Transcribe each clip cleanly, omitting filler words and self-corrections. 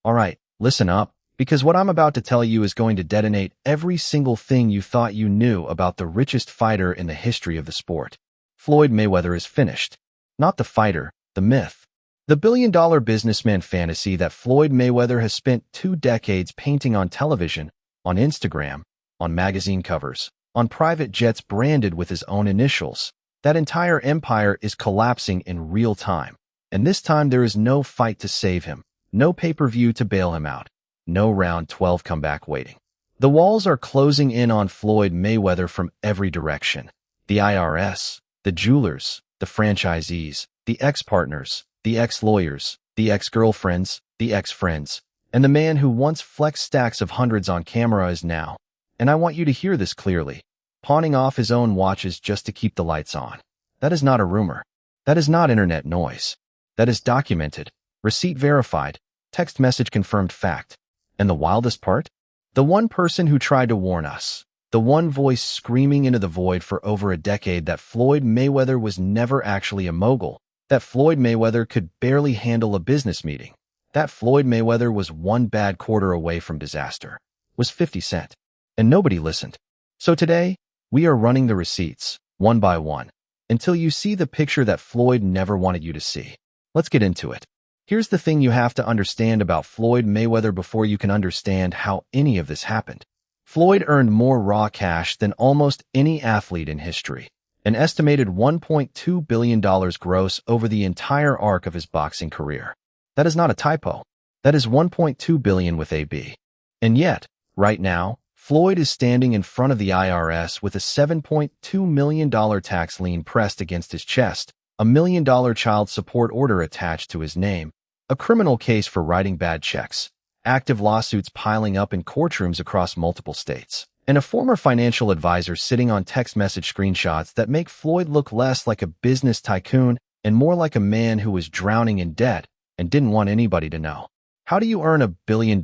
Alright, listen up, because what I'm about to tell you is going to detonate every single thing you thought you knew about the richest fighter in the history of the sport. Floyd Mayweather is finished. Not the fighter, the myth. The billion-dollar businessman fantasy that Floyd Mayweather has spent 2 decades painting on television, on Instagram, on magazine covers, on private jets branded with his own initials. That entire empire is collapsing in real time. And this time there is no fight to save him, no pay-per-view to bail him out, no round 12 comeback waiting. The walls are closing in on Floyd Mayweather from every direction. The IRS, the jewelers, the franchisees, the ex-partners, the ex-lawyers, the ex-girlfriends, the ex-friends, and the man who once flexed stacks of hundreds on camera is now, and I want you to hear this clearly, pawning off his own watches just to keep the lights on. That is not a rumor. That is not internet noise. That is documented, receipt verified, text message confirmed fact. And the wildest part? The one person who tried to warn us, the one voice screaming into the void for over a decade that Floyd Mayweather was never actually a mogul, that Floyd Mayweather could barely handle a business meeting, that Floyd Mayweather was one bad quarter away from disaster, was 50 Cent. And nobody listened. So today, we are running the receipts, one by one, until you see the picture that Floyd never wanted you to see. Let's get into it. Here's the thing you have to understand about Floyd Mayweather before you can understand how any of this happened. Floyd earned more raw cash than almost any athlete in history, an estimated $1.2 billion gross over the entire arc of his boxing career. That is not a typo. That is $1.2 billion with a B. And yet, right now, Floyd is standing in front of the IRS with a $7.2 million tax lien pressed against his chest, a $1 million child support order attached to his name, a criminal case for writing bad checks, active lawsuits piling up in courtrooms across multiple states, and a former financial advisor sitting on text message screenshots that make Floyd look less like a business tycoon and more like a man who was drowning in debt and didn't want anybody to know. How do you earn $1 billion,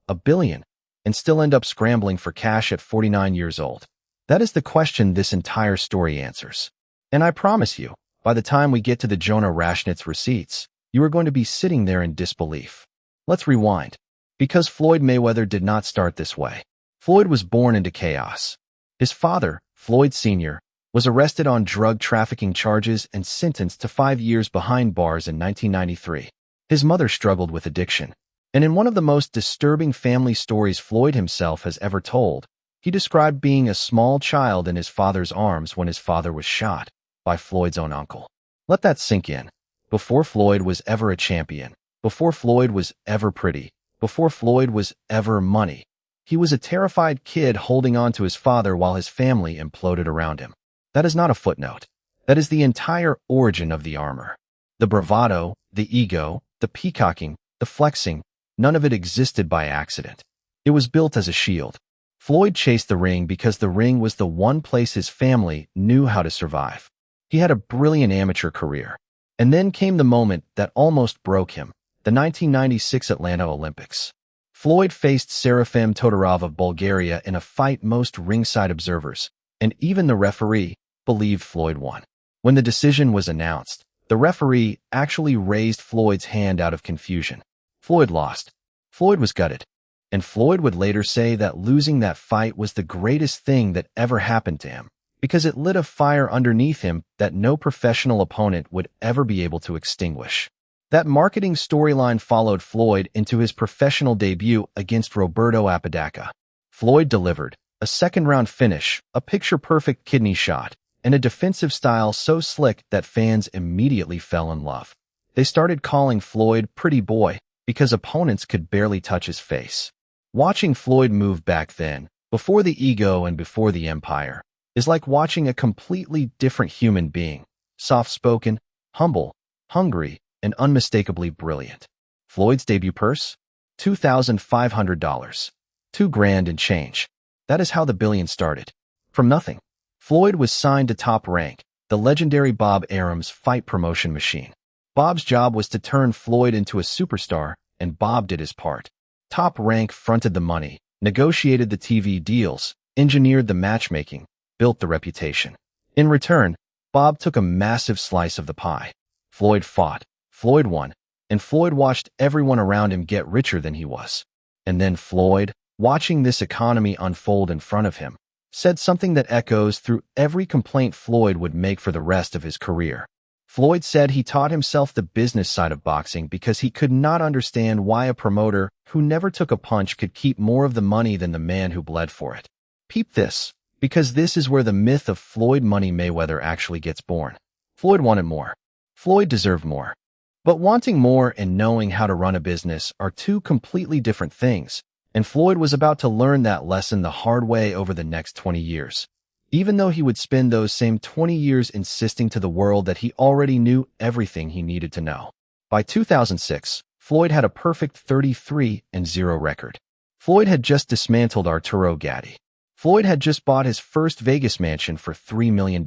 a billion, and still end up scrambling for cash at 49 years old? That is the question this entire story answers. And I promise you, by the time we get to the Jonah Rashnitz receipts, you are going to be sitting there in disbelief. Let's rewind. Because Floyd Mayweather did not start this way. Floyd was born into chaos. His father, Floyd Sr., was arrested on drug trafficking charges and sentenced to 5 years behind bars in 1993. His mother struggled with addiction. And in one of the most disturbing family stories Floyd himself has ever told, he described being a small child in his father's arms when his father was shot by Floyd's own uncle. Let that sink in. Before Floyd was ever a champion, before Floyd was ever pretty, before Floyd was ever money, he was a terrified kid holding on to his father while his family imploded around him. That is not a footnote. That is the entire origin of the armor. The bravado, the ego, the peacocking, the flexing, none of it existed by accident. It was built as a shield. Floyd chased the ring because the ring was the one place his family knew how to survive. He had a brilliant amateur career. And then came the moment that almost broke him, the 1996 Atlanta Olympics. Floyd faced Serafim Todorov of Bulgaria in a fight most ringside observers, and even the referee, believed Floyd won. When the decision was announced, the referee actually raised Floyd's hand out of confusion. Floyd lost. Floyd was gutted. And Floyd would later say that losing that fight was the greatest thing that ever happened to him, because it lit a fire underneath him that no professional opponent would ever be able to extinguish. That marketing storyline followed Floyd into his professional debut against Roberto Apodaca. Floyd delivered a second-round finish, a picture-perfect kidney shot, and a defensive style so slick that fans immediately fell in love. They started calling Floyd Pretty Boy because opponents could barely touch his face. Watching Floyd move back then, before the ego and before the empire, is like watching a completely different human being, soft-spoken, humble, hungry, and unmistakably brilliant. Floyd's debut purse? $2,500. $2,000 and change. That is how the billion started. From nothing. Floyd was signed to Top Rank, the legendary Bob Arum's fight promotion machine. Bob's job was to turn Floyd into a superstar, and Bob did his part. Top Rank fronted the money, negotiated the TV deals, engineered the matchmaking, built the reputation. In return, Bob took a massive slice of the pie. Floyd fought. Floyd won. and Floyd watched everyone around him get richer than he was. And then Floyd, watching this economy unfold in front of him, said something that echoes through every complaint Floyd would make for the rest of his career. Floyd said he taught himself the business side of boxing because he could not understand why a promoter who never took a punch could keep more of the money than the man who bled for it. Peep this, because this is where the myth of Floyd Money Mayweather actually gets born. Floyd wanted more. Floyd deserved more. But wanting more and knowing how to run a business are two completely different things, and Floyd was about to learn that lesson the hard way over the next 20 years. Even though he would spend those same 20 years insisting to the world that he already knew everything he needed to know. By 2006, Floyd had a perfect 33-0 record. Floyd had just dismantled Arturo Gatti. Floyd had just bought his first Vegas mansion for $3 million.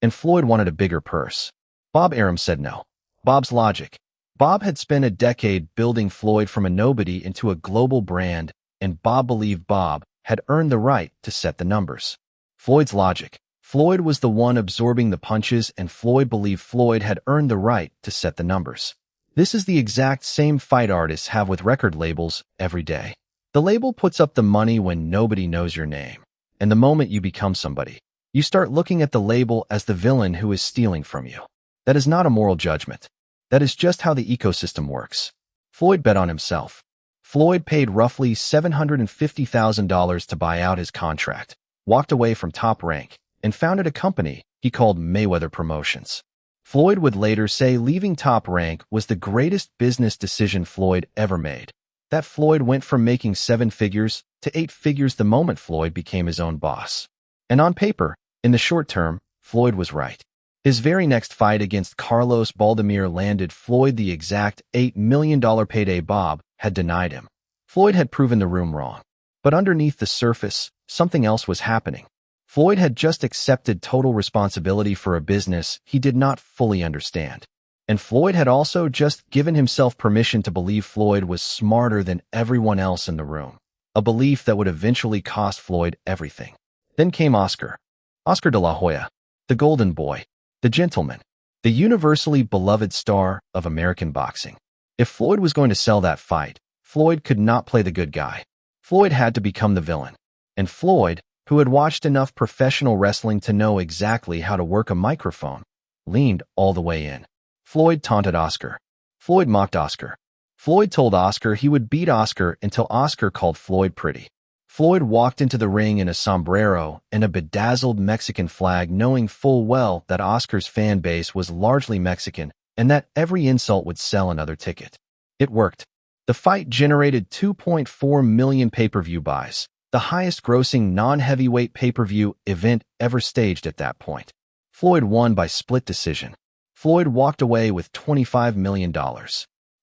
And Floyd wanted a bigger purse. Bob Arum said no. Bob's logic. Bob had spent a decade building Floyd from a nobody into a global brand, and Bob believed Bob had earned the right to set the numbers. Floyd's logic. Floyd was the one absorbing the punches, and Floyd believed Floyd had earned the right to set the numbers. This is the exact same fight artists have with record labels every day. The label puts up the money when nobody knows your name. And the moment you become somebody, you start looking at the label as the villain who is stealing from you. That is not a moral judgment. That is just how the ecosystem works. Floyd bet on himself. Floyd paid roughly $750,000 to buy out his contract, walked away from Top Rank, and founded a company he called Mayweather Promotions. Floyd would later say leaving Top Rank was the greatest business decision Floyd ever made. That Floyd went from making 7 figures to 8 figures the moment Floyd became his own boss. And on paper, in the short term, Floyd was right. His very next fight against Carlos Baldemir landed Floyd the exact $8 million payday Bob had denied him. Floyd had proven the room wrong. But underneath the surface, something else was happening. Floyd had just accepted total responsibility for a business he did not fully understand. And Floyd had also just given himself permission to believe Floyd was smarter than everyone else in the room. A belief that would eventually cost Floyd everything. Then came Oscar. Oscar de la Hoya, the golden boy, the gentleman, the universally beloved star of American boxing. If Floyd was going to sell that fight, Floyd could not play the good guy. Floyd had to become the villain. And Floyd, who had watched enough professional wrestling to know exactly how to work a microphone, leaned all the way in. Floyd taunted Oscar. Floyd mocked Oscar. Floyd told Oscar he would beat Oscar until Oscar called Floyd pretty. Floyd walked into the ring in a sombrero and a bedazzled Mexican flag, knowing full well that Oscar's fan base was largely Mexican and that every insult would sell another ticket. It worked. The fight generated 2.4 million pay-per-view buys, the highest-grossing non-heavyweight pay-per-view event ever staged at that point. Floyd won by split decision. Floyd walked away with $25 million.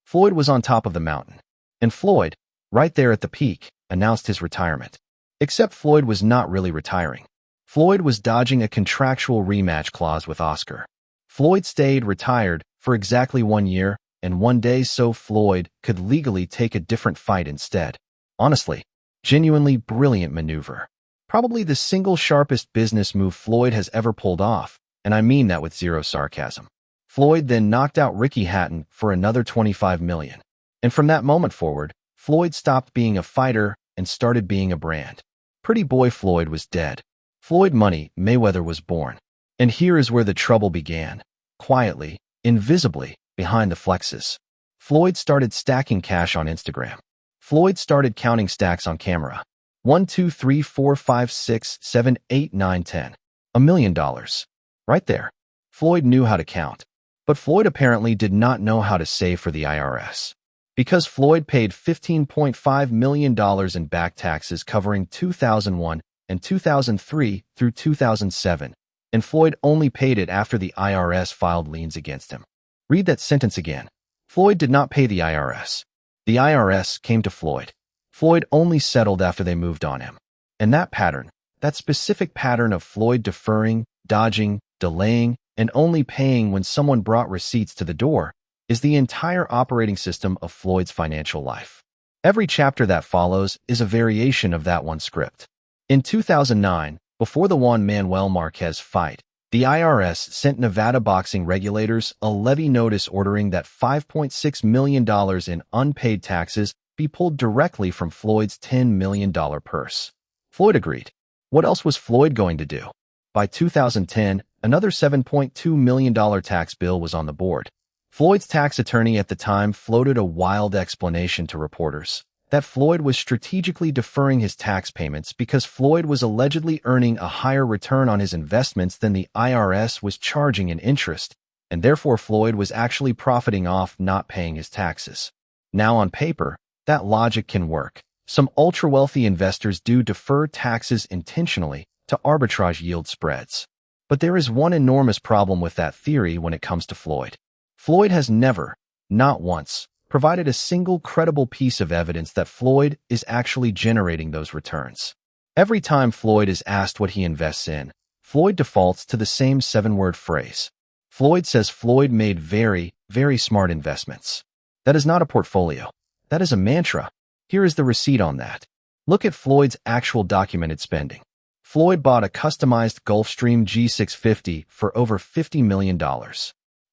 Floyd was on top of the mountain. And Floyd, right there at the peak, announced his retirement. Except Floyd was not really retiring. Floyd was dodging a contractual rematch clause with Oscar. Floyd stayed retired for exactly 1 year and 1 day so Floyd could legally take a different fight instead. Honestly, genuinely brilliant maneuver. Probably the single sharpest business move Floyd has ever pulled off, and I mean that with zero sarcasm. Floyd then knocked out Ricky Hatton for another $25 million. And from that moment forward, Floyd stopped being a fighter and started being a brand. Pretty boy Floyd was dead. Floyd Money Mayweather was born. And here is where the trouble began. Quietly, invisibly, behind the flexes. Floyd started stacking cash on Instagram. Floyd started counting stacks on camera. 1, 2, 3, 4, 5, 6, 7, 8, 9, 10. $1 million. Right there. Floyd knew how to count. But Floyd apparently did not know how to save for the IRS. Because Floyd paid $15.5 million in back taxes covering 2001 and 2003 through 2007, and Floyd only paid it after the IRS filed liens against him. Read that sentence again. Floyd did not pay the IRS. The IRS came to Floyd. Floyd only settled after they moved on him. And that pattern, that specific pattern of Floyd deferring, dodging, delaying, and only paying when someone brought receipts to the door, is the entire operating system of Floyd's financial life. Every chapter that follows is a variation of that one script. In 2009, before the Juan Manuel Marquez fight, The IRS sent Nevada boxing regulators a levy notice ordering that $5.6 million in unpaid taxes be pulled directly from Floyd's $10 million purse. Floyd agreed. What else was Floyd going to do? By 2010, another $7.2 million tax bill was on the board. Floyd's tax attorney at the time floated a wild explanation to reporters that Floyd was strategically deferring his tax payments because Floyd was allegedly earning a higher return on his investments than the IRS was charging in interest, and therefore Floyd was actually profiting off not paying his taxes. Now on paper, that logic can work. Some ultra-wealthy investors do defer taxes intentionally to arbitrage yield spreads. But there is one enormous problem with that theory when it comes to Floyd. Floyd has never, not once, provided a single credible piece of evidence that Floyd is actually generating those returns. Every time Floyd is asked what he invests in, Floyd defaults to the same 7-word phrase. Floyd says Floyd made very, very smart investments. That is not a portfolio. That is a mantra. Here is the receipt on that. Look at Floyd's actual documented spending. Floyd bought a customized Gulfstream G650 for over $50 million.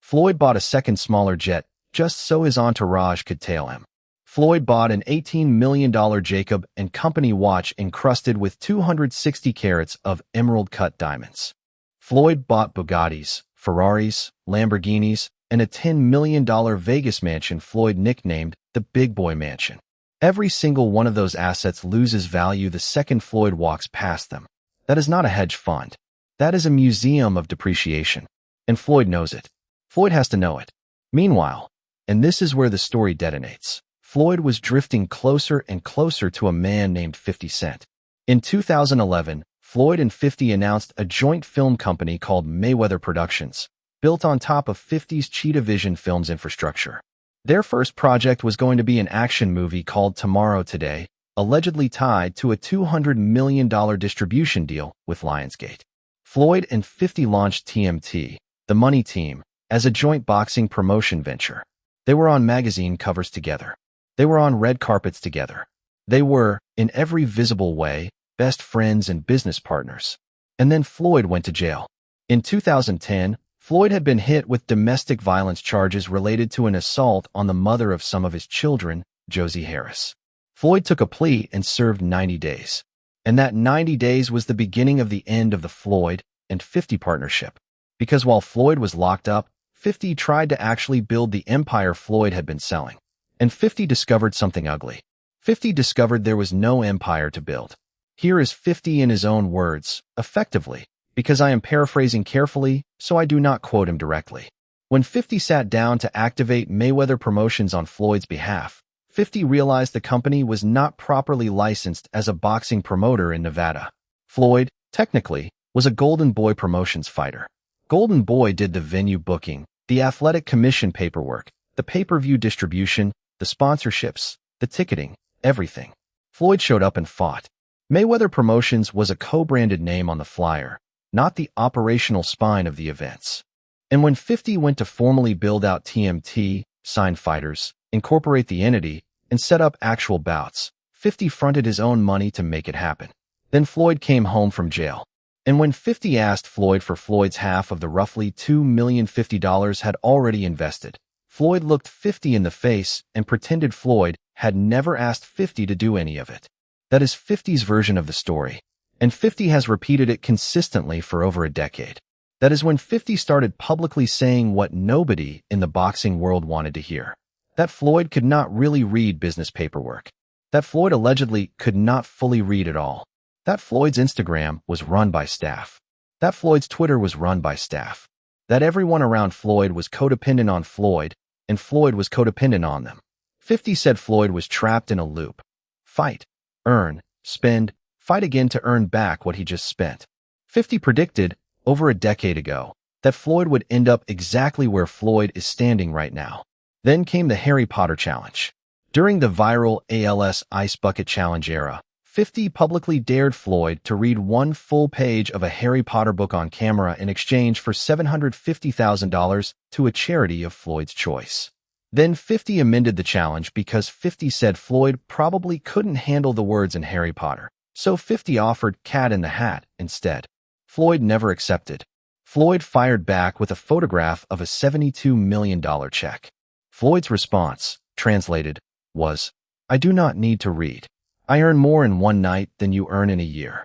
Floyd bought a second smaller jet just so his entourage could tail him. Floyd bought an $18 million Jacob & Company watch encrusted with 260 carats of emerald-cut diamonds. Floyd bought Bugattis, Ferraris, Lamborghinis, and a $10 million Vegas mansion Floyd nicknamed the Big Boy Mansion. Every single one of those assets loses value the second Floyd walks past them. That is not a hedge fund. That is a museum of depreciation. And Floyd knows it. Floyd has to know it. Meanwhile, and this is where the story detonates, Floyd was drifting closer and closer to a man named 50 Cent. In 2011, Floyd and 50 announced a joint film company called Mayweather Productions, built on top of 50's Cheetah Vision Films infrastructure. Their first project was going to be an action movie called Tomorrow Today, allegedly tied to a $200 million distribution deal with Lionsgate. Floyd and 50 launched TMT, the Money Team, as a joint boxing promotion venture. They were on magazine covers together. They were on red carpets together. They were, in every visible way, best friends and business partners. And then Floyd went to jail. In 2010, Floyd had been hit with domestic violence charges related to an assault on the mother of some of his children, Josie Harris. Floyd took a plea and served 90 days. And that 90 days was the beginning of the end of the Floyd and 50 partnership. Because while Floyd was locked up, 50 tried to actually build the empire Floyd had been selling. And 50 discovered something ugly. 50 discovered there was no empire to build. Here is 50 in his own words, effectively, because I am paraphrasing carefully, so I do not quote him directly. When 50 sat down to activate Mayweather Promotions on Floyd's behalf, 50 realized the company was not properly licensed as a boxing promoter in Nevada. Floyd, technically, was a Golden Boy Promotions fighter. Golden Boy did the venue booking, the athletic commission paperwork, the pay-per-view distribution, the sponsorships, the ticketing, everything. Floyd showed up and fought. Mayweather Promotions was a co-branded name on the flyer, not the operational spine of the events. And when 50 went to formally build out TMT, sign fighters, incorporate the entity, and set up actual bouts, 50 fronted his own money to make it happen. Then Floyd came home from jail. And when 50 asked Floyd for Floyd's half of the roughly $2,050 had already invested, Floyd looked 50 in the face and pretended Floyd had never asked 50 to do any of it. That is 50's version of the story, and 50 has repeated it consistently for over a decade. That is when 50 started publicly saying what nobody in the boxing world wanted to hear. That Floyd could not really read business paperwork. That Floyd allegedly could not fully read at all. That Floyd's Instagram was run by staff. That Floyd's Twitter was run by staff. That everyone around Floyd was codependent on Floyd, and Floyd was codependent on them. 50 said Floyd was trapped in a loop. Fight, earn, spend, fight again to earn back what he just spent. 50 predicted, over a decade ago, that Floyd would end up exactly where Floyd is standing right now. Then came the Harry Potter challenge. During the viral ALS Ice Bucket Challenge era, 50 publicly dared Floyd to read one full page of a Harry Potter book on camera in exchange for $750,000 to a charity of Floyd's choice. Then 50 amended the challenge because 50 said Floyd probably couldn't handle the words in Harry Potter, so 50 offered Cat in the Hat instead. Floyd never accepted. Floyd fired back with a photograph of a $72 million check. Floyd's response, translated, was, "I do not need to read. I earn more in one night than you earn in a year."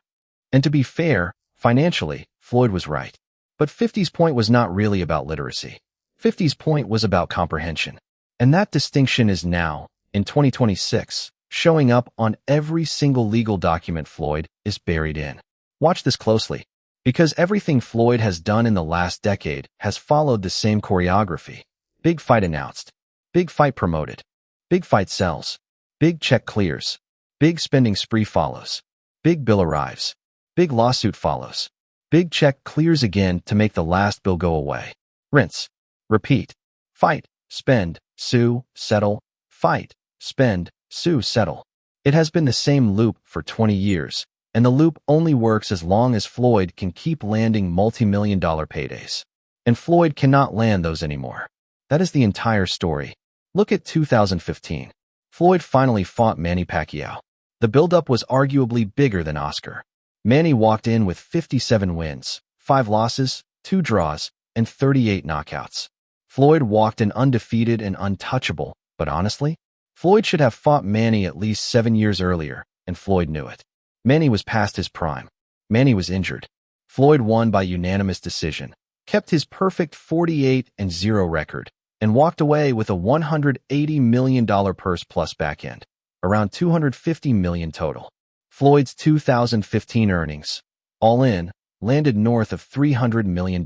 And to be fair, financially, Floyd was right. But 50's point was not really about literacy. 50's point was about comprehension. And that distinction is now, in 2026, showing up on every single legal document Floyd is buried in. Watch this closely, because everything Floyd has done in the last decade has followed the same choreography. Big fight announced. Big fight promoted. Big fight sells. Big check clears. Big spending spree follows. Big bill arrives. Big lawsuit follows. Big check clears again to make the last bill go away. Rinse. Repeat. Fight. Spend. Sue. Settle. Fight. Spend. Sue. Settle. It has been the same loop for 20 years, and the loop only works as long as Floyd can keep landing multi-million-dollar paydays. And Floyd cannot land those anymore. That is the entire story. Look at 2015. Floyd finally fought Manny Pacquiao. The buildup was arguably bigger than Oscar. Manny walked in with 57 wins, 5 losses, 2 draws, and 38 knockouts. Floyd walked in undefeated and untouchable, but honestly, Floyd should have fought Manny at least 7 years earlier, and Floyd knew it. Manny was past his prime. Manny was injured. Floyd won by unanimous decision, kept his perfect 48-0 record, and walked away with a $180 million purse plus back end, around $250 million total. Floyd's 2015 earnings, all in, landed north of $300 million.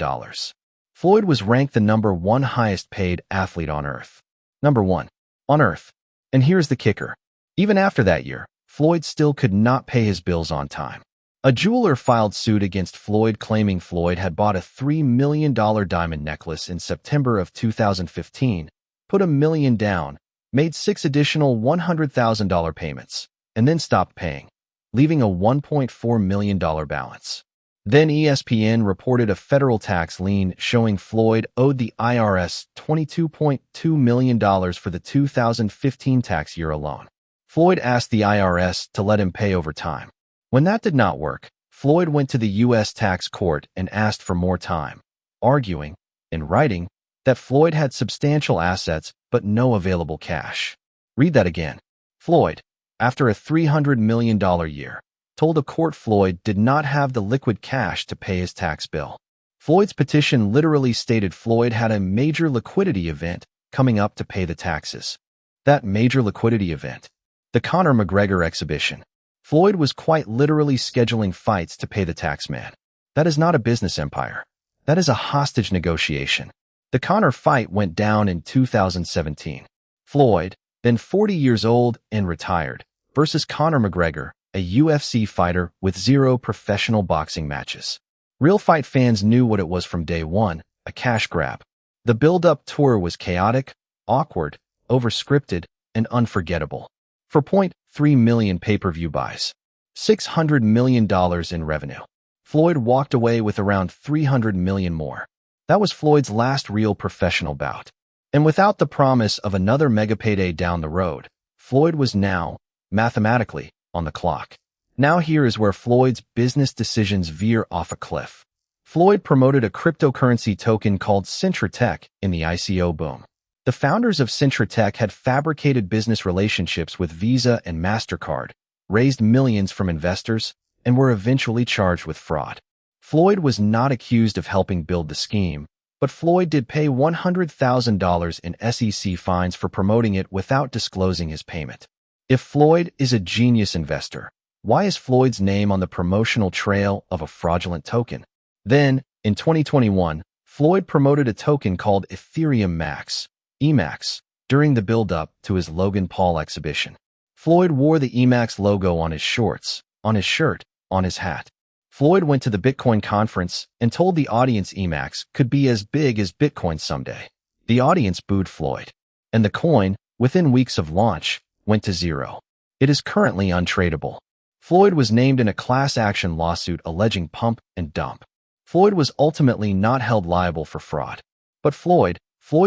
Floyd was ranked the #1 highest paid athlete on Earth. #1 on Earth. And here's the kicker. Even after that year, Floyd still could not pay his bills on time. A jeweler filed suit against Floyd claiming Floyd had bought a $3 million diamond necklace in September of 2015, put $1 million down, made 6 additional $100,000 payments, and then stopped paying, leaving a $1.4 million balance. Then ESPN reported a federal tax lien showing Floyd owed the IRS $22.2 million for the 2015 tax year alone. Floyd asked the IRS to let him pay over time. When that did not work, Floyd went to the U.S. tax court and asked for more time, arguing, in writing, that Floyd had substantial assets but no available cash. Read that again. Floyd, after a $300 million year, told a court Floyd did not have the liquid cash to pay his tax bill. Floyd's petition literally stated Floyd had a major liquidity event coming up to pay the taxes. That major liquidity event, the Conor McGregor exhibition. Floyd was quite literally scheduling fights to pay the tax man. That is not a business empire. That is a hostage negotiation. The Conor fight went down in 2017. Floyd, then 40 years old and retired, versus Conor McGregor, a UFC fighter with 0 professional boxing matches. Real fight fans knew what it was from day one, a cash grab. The build-up tour was chaotic, awkward, overscripted, and unforgettable. For 0.3 million pay-per-view buys, $600 million in revenue. Floyd walked away with around $300 million more. That was Floyd's last real professional bout. And without the promise of another mega payday down the road, Floyd was now, mathematically, on the clock. Now here is where Floyd's business decisions veer off a cliff. Floyd promoted a cryptocurrency token called Centratech in the ICO boom. The founders of Centratech had fabricated business relationships with Visa and MasterCard, raised millions from investors, and were eventually charged with fraud. Floyd was not accused of helping build the scheme, but Floyd did pay $100,000 in SEC fines for promoting it without disclosing his payment. If Floyd is a genius investor, why is Floyd's name on the promotional trail of a fraudulent token? Then, in 2021, Floyd promoted a token called Ethereum Max, EMAX, during the build-up to his Logan Paul exhibition. Floyd wore the EMAX logo on his shorts, on his shirt, on his hat. Floyd went to the Bitcoin conference and told the audience EMAX could be as big as Bitcoin someday. The audience booed Floyd, and the coin, within weeks of launch, went to zero. It is currently untradeable. Floyd was named in a class action lawsuit alleging pump and dump. Floyd was ultimately not held liable for fraud. But Floyd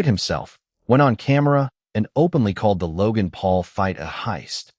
himself, went on camera and openly called the Logan Paul fight a heist.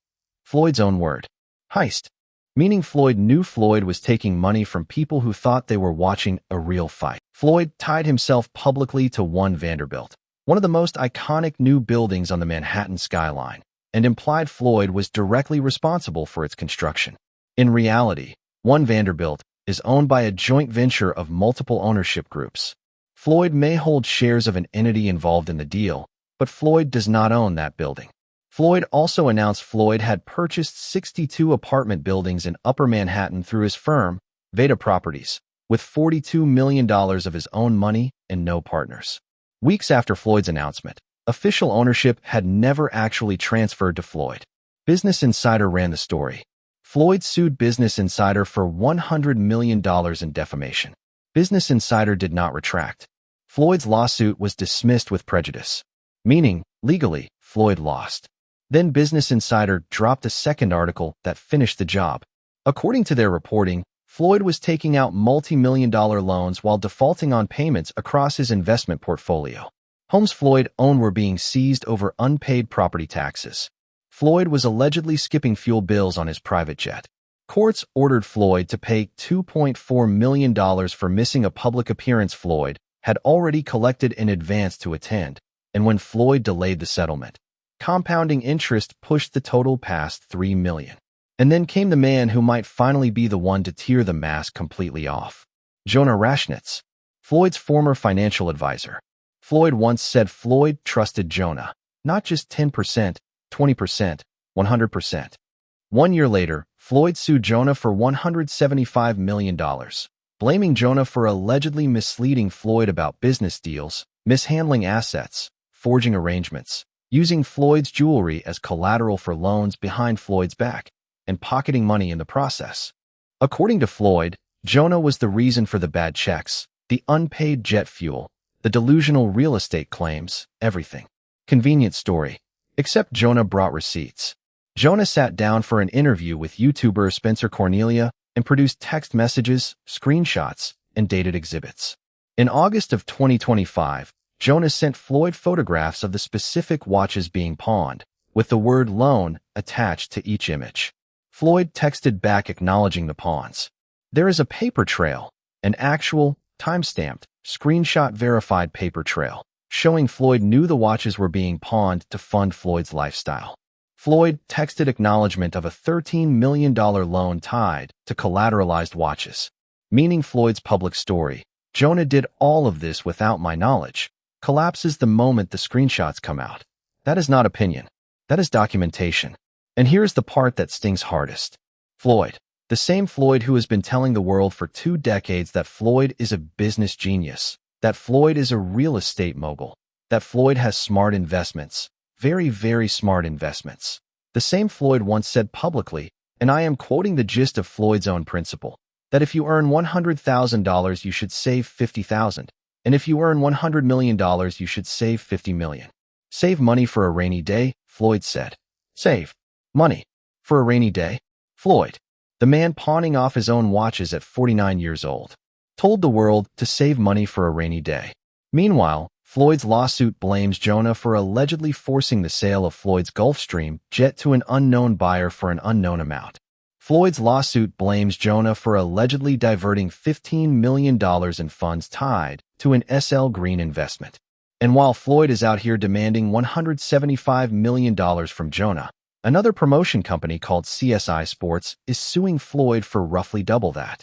Floyd's own word. Heist. Meaning Floyd knew Floyd was taking money from people who thought they were watching a real fight. Floyd tied himself publicly to One Vanderbilt, one of the most iconic new buildings on the Manhattan skyline, and implied Floyd was directly responsible for its construction. In reality, One Vanderbilt is owned by a joint venture of multiple ownership groups. Floyd may hold shares of an entity involved in the deal, but Floyd does not own that building. Floyd also announced Floyd had purchased 62 apartment buildings in Upper Manhattan through his firm, Veda Properties, with $42 million of his own money and no partners. Weeks after Floyd's announcement, official ownership had never actually transferred to Floyd. Business Insider ran the story. Floyd sued Business Insider for $100 million in defamation. Business Insider did not retract. Floyd's lawsuit was dismissed with prejudice, meaning, legally, Floyd lost. Then Business Insider dropped a second article that finished the job. According to their reporting, Floyd was taking out multi-million-dollar loans while defaulting on payments across his investment portfolio. Homes Floyd owned were being seized over unpaid property taxes. Floyd was allegedly skipping fuel bills on his private jet. Courts ordered Floyd to pay $2.4 million for missing a public appearance Floyd had already collected in advance to attend, and when Floyd delayed the settlement, compounding interest pushed the total past $3 million. And then came the man who might finally be the one to tear the mask completely off. Jonah Rashnitz, Floyd's former financial advisor. Floyd once said Floyd trusted Jonah, not just 10%, 20%, 100%. 1 year later, Floyd sued Jonah for $175 million, blaming Jonah for allegedly misleading Floyd about business deals, mishandling assets, forging arrangements, using Floyd's jewelry as collateral for loans behind Floyd's back, and pocketing money in the process. According to Floyd, Jonah was the reason for the bad checks, the unpaid jet fuel, the delusional real estate claims, everything. Convenient story. Except Jonah brought receipts. Jonah sat down for an interview with YouTuber Spencer Cornelia and produced text messages, screenshots, and dated exhibits. In August of 2025, Jonah sent Floyd photographs of the specific watches being pawned, with the word loan attached to each image. Floyd texted back acknowledging the pawns. There is a paper trail, an actual, time-stamped, screenshot-verified paper trail, showing Floyd knew the watches were being pawned to fund Floyd's lifestyle. Floyd texted acknowledgement of a $13 million loan tied to collateralized watches. Meaning Floyd's public story, Jonah did all of this without my knowledge, collapses the moment the screenshots come out. That is not opinion. That is documentation. And here's the part that stings hardest. Floyd, the same Floyd who has been telling the world for 2 decades that Floyd is a business genius, that Floyd is a real estate mogul, that Floyd has smart investments, very, very smart investments. The same Floyd once said publicly, and I am quoting the gist of Floyd's own principle, that if you earn $100,000, you should save $50,000, and if you earn $100 million, you should save $50 million. Save money for a rainy day, Floyd said. Save money for a rainy day? Floyd, the man pawning off his own watches at 49 years old, told the world to save money for a rainy day. Meanwhile, Floyd's lawsuit blames Jonah for allegedly forcing the sale of Floyd's Gulfstream jet to an unknown buyer for an unknown amount. Floyd's lawsuit blames Jonah for allegedly diverting $15 million in funds tied to an SL Green investment. And while Floyd is out here demanding $175 million from Jonah, another promotion company called CSI Sports is suing Floyd for roughly double that.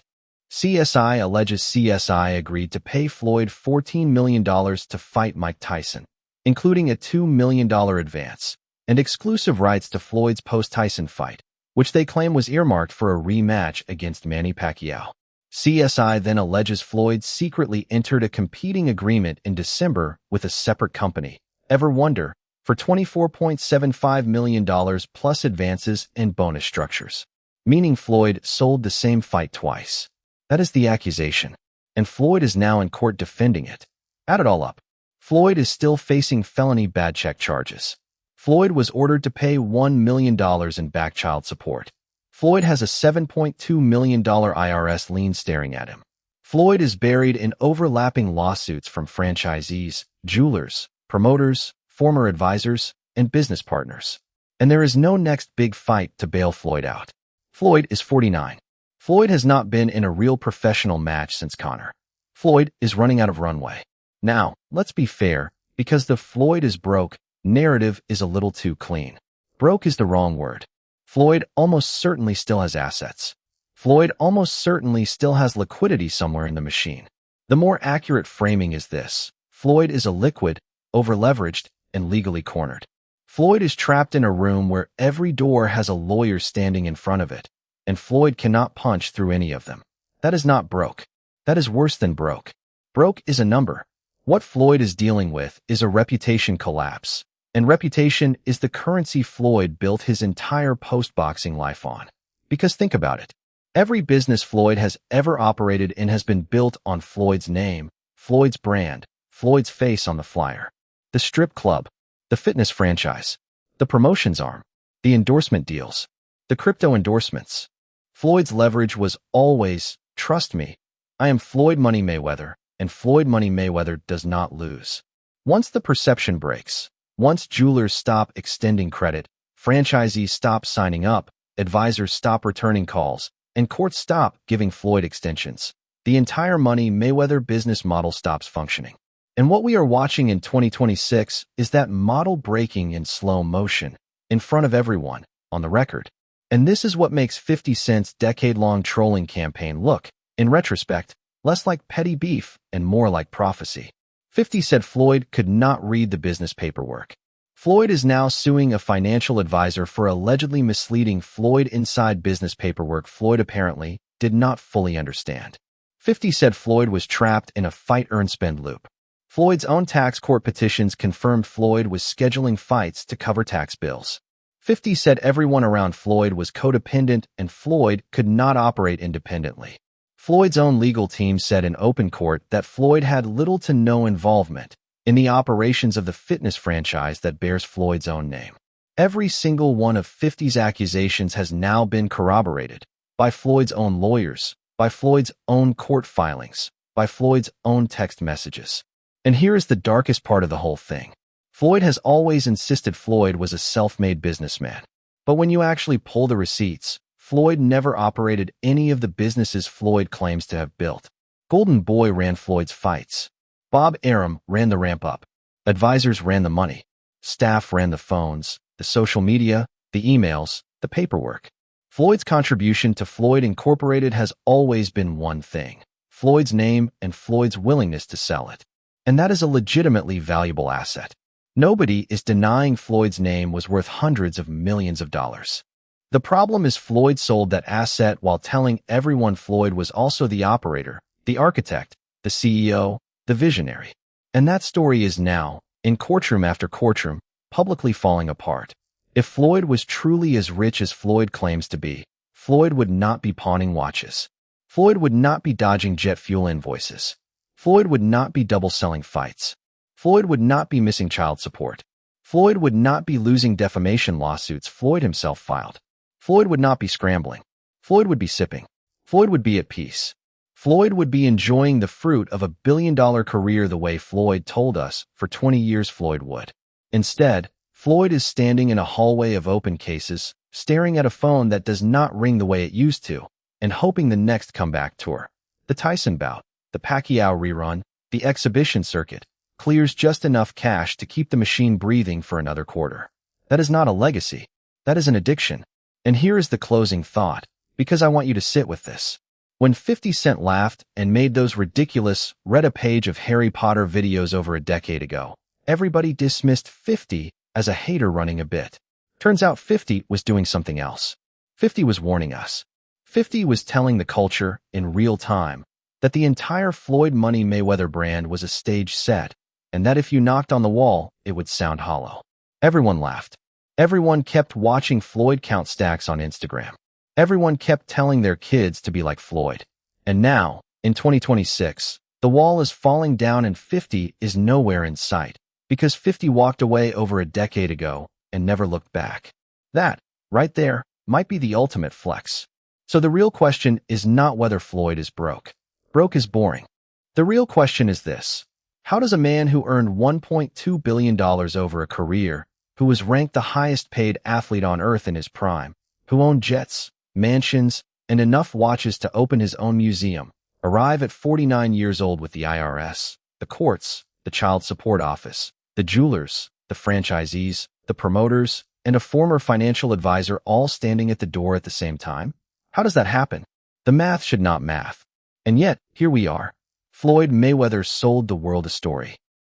CSI alleges CSI agreed to pay Floyd $14 million to fight Mike Tyson, including a $2 million advance, and exclusive rights to Floyd's post-Tyson fight, which they claim was earmarked for a rematch against Manny Pacquiao. CSI then alleges Floyd secretly entered a competing agreement in December with a separate company, Ever Wonder, for $24.75 million plus advances and bonus structures, meaning Floyd sold the same fight twice. That is the accusation, and Floyd is now in court defending it. Add it all up, Floyd is still facing felony bad check charges. Floyd was ordered to pay $1 million in back child support. Floyd has a $7.2 million IRS lien staring at him. Floyd is buried in overlapping lawsuits from franchisees, jewelers, promoters, former advisors, and business partners. And there is no next big fight to bail Floyd out. Floyd is 49. Floyd has not been in a real professional match since Conor. Floyd is running out of runway. Now, let's be fair, because the Floyd is broke narrative is a little too clean. Broke is the wrong word. Floyd almost certainly still has assets. Floyd almost certainly still has liquidity somewhere in the machine. The more accurate framing is this: Floyd is illiquid, over-leveraged, and legally cornered. Floyd is trapped in a room where every door has a lawyer standing in front of it, and Floyd cannot punch through any of them. That is not broke. That is worse than broke. Broke is a number. What Floyd is dealing with is a reputation collapse, and reputation is the currency Floyd built his entire post-boxing life on. Because think about it. Every business Floyd has ever operated in has been built on Floyd's name, Floyd's brand, Floyd's face on the flyer. The strip club, the fitness franchise, the promotions arm, the endorsement deals, the crypto endorsements. Floyd's leverage was always, trust me, I am Floyd Money Mayweather, and Floyd Money Mayweather does not lose. Once the perception breaks, once jewelers stop extending credit, franchisees stop signing up, advisors stop returning calls, and courts stop giving Floyd extensions, the entire Money Mayweather business model stops functioning. And what we are watching in 2026 is that model breaking in slow motion, in front of everyone, on the record. And this is what makes 50 Cent's decade-long trolling campaign look, in retrospect, less like petty beef and more like prophecy. 50 said Floyd could not read the business paperwork. Floyd is now suing a financial advisor for allegedly misleading Floyd inside business paperwork Floyd apparently did not fully understand. 50 said Floyd was trapped in a fight-earn-spend loop. Floyd's own tax court petitions confirmed Floyd was scheduling fights to cover tax bills. 50 said everyone around Floyd was codependent and Floyd could not operate independently. Floyd's own legal team said in open court that Floyd had little to no involvement in the operations of the fitness franchise that bears Floyd's own name. Every single one of 50's accusations has now been corroborated by Floyd's own lawyers, by Floyd's own court filings, by Floyd's own text messages. And here is the darkest part of the whole thing. Floyd has always insisted Floyd was a self-made businessman. But when you actually pull the receipts, Floyd never operated any of the businesses Floyd claims to have built. Golden Boy ran Floyd's fights. Bob Arum ran the ramp-up. Advisors ran the money. Staff ran the phones, the social media, the emails, the paperwork. Floyd's contribution to Floyd Incorporated has always been one thing: Floyd's name and Floyd's willingness to sell it. And that is a legitimately valuable asset. Nobody is denying Floyd's name was worth hundreds of millions of dollars. The problem is Floyd sold that asset while telling everyone Floyd was also the operator, the architect, the CEO, the visionary. And that story is now, in courtroom after courtroom, publicly falling apart. If Floyd was truly as rich as Floyd claims to be, Floyd would not be pawning watches. Floyd would not be dodging jet fuel invoices. Floyd would not be double-selling fights. Floyd would not be missing child support. Floyd would not be losing defamation lawsuits Floyd himself filed. Floyd would not be scrambling. Floyd would be sipping. Floyd would be at peace. Floyd would be enjoying the fruit of a billion-dollar career the way Floyd told us for 20 years Floyd would. Instead, Floyd is standing in a hallway of open cases, staring at a phone that does not ring the way it used to, and hoping the next comeback tour, the Tyson bout, the Pacquiao rerun, the exhibition circuit, clears just enough cash to keep the machine breathing for another quarter. That is not a legacy. That is an addiction. And here is the closing thought, because I want you to sit with this. When 50 Cent laughed and made those ridiculous read a page of Harry Potter videos over a decade ago, everybody dismissed 50 as a hater running a bit. Turns out 50 was doing something else. 50 was warning us. 50 was telling the culture, in real time, that the entire Floyd Money Mayweather brand was a stage set, and that if you knocked on the wall, it would sound hollow. Everyone laughed. Everyone kept watching Floyd count stacks on Instagram. Everyone kept telling their kids to be like Floyd. And now, in 2026, the wall is falling down and 50 is nowhere in sight, because 50 walked away over a decade ago and never looked back. That, right there, might be the ultimate flex. So the real question is not whether Floyd is broke. Broke is boring. The real question is this: how does a man who earned $1.2 billion over a career, who was ranked the highest paid athlete on earth in his prime, who owned jets, mansions, and enough watches to open his own museum, Arrive at 49 years old with the IRS, the courts, the child support office, the jewelers, the franchisees, the promoters, and a former financial advisor all standing at the door at the same time? How does that happen? The math should not math. And yet, here we are. Floyd Mayweather sold the world a story.